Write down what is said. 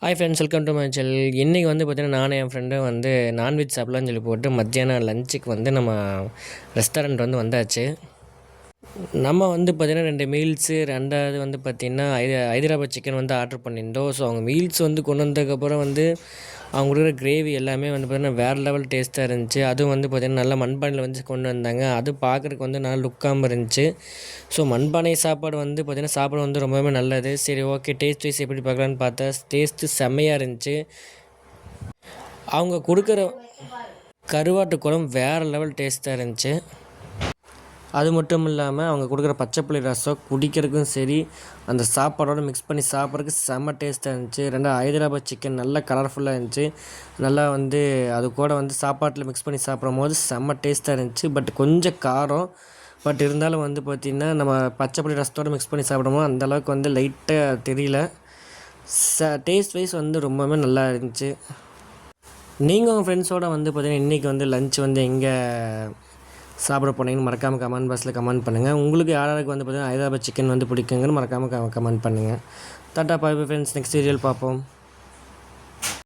Hi friends, welcome to my channel. இன்றைக்கி வந்து பார்த்திங்கன்னா நானும் என் ஃப்ரெண்டும் வந்து நான்வெஜ் சாப்பிட்லான்னு சொல்லி போட்டு மத்தியானம் லஞ்சுக்கு வந்து நம்ம ரெஸ்டாரண்ட் வந்து வந்தாச்சு. நம்ம வந்து பார்த்திங்கன்னா 2 மீல்ஸு, 2வது வந்து பார்த்திங்கன்னா ஹைதராபாத் சிக்கன் வந்து ஆர்டர் பண்ணியிருந்தோம். ஸோ அவங்க மீல்ஸ் வந்து கொண்டு வந்ததுக்கப்புறம் வந்து அவங்க கொடுக்குற கிரேவி எல்லாமே வந்து பார்த்திங்கன்னா வேறு லெவல் டேஸ்ட்டாக இருந்துச்சு. அதுவும் வந்து பார்த்திங்கன்னா நல்லா மண்பானையில் வந்து கொண்டு வந்தாங்க. அது பார்க்குறதுக்கு வந்து நல்லா லுக்காகவும் இருந்துச்சு. ஸோ மண்பானை சாப்பாடு வந்து பார்த்திங்கன்னா சாப்பாடு வந்து ரொம்பவே நல்லது. சரி, ஓகே, டேஸ்ட் வைஸ் எப்படி பார்க்கலான்னு பார்த்தா டேஸ்ட்டு செம்மையாக இருந்துச்சு. அவங்க கொடுக்குற கருவாட்டு குழம்பு வேறு லெவல் டேஸ்ட்டாக இருந்துச்சு. அது மட்டும் இல்லாமல் அவங்க கொடுக்குற பச்சைப்புளி ரசம் குடிக்கிறதுக்கும் சரி, அந்த சாப்பாடோடு மிக்ஸ் பண்ணி சாப்பிட்றதுக்கு செம்ம டேஸ்ட்டாக இருந்துச்சு. 2 ஹைதராபாத் சிக்கன் நல்லா கலர்ஃபுல்லாக இருந்துச்சு. நல்லா வந்து அது கூட வந்து சாப்பாட்டில் மிக்ஸ் பண்ணி சாப்பிடும்போது செம்ம டேஸ்ட்டாக இருந்துச்சு. பட் கொஞ்சம் காரம். பட் இருந்தாலும் வந்து பார்த்திங்கன்னா நம்ம பச்சைப்புளி ரசத்தோடு மிக்ஸ் பண்ணி சாப்பிடும்போது அந்தளவுக்கு வந்து லைட்டாக தெரியல. டேஸ்ட் வைஸ் வந்து ரொம்பவே நல்லா இருந்துச்சு. நீங்கள் உங்கள் ஃப்ரெண்ட்ஸோடு வந்து பார்த்திங்கன்னா இன்றைக்கி வந்து லன்ச் வந்து எங்கே சாப்பிட போனீங்கன்னு மறக்காமல் கமெண்ட் பாக்ஸில் கமெண்ட் பண்ணுங்கள். உங்களுக்கு யாராருக்கு வந்து பார்த்திங்கன்னா ஹைதராபாத் சிக்கன் வந்து பிடிக்குங்கன்னு மறக்காமல் கமெண்ட் பண்ணுங்கள். டாட்டா, பை பை ஃப்ரெண்ட்ஸ். நெக்ஸ்ட் வீடியோவில் பார்ப்போம்.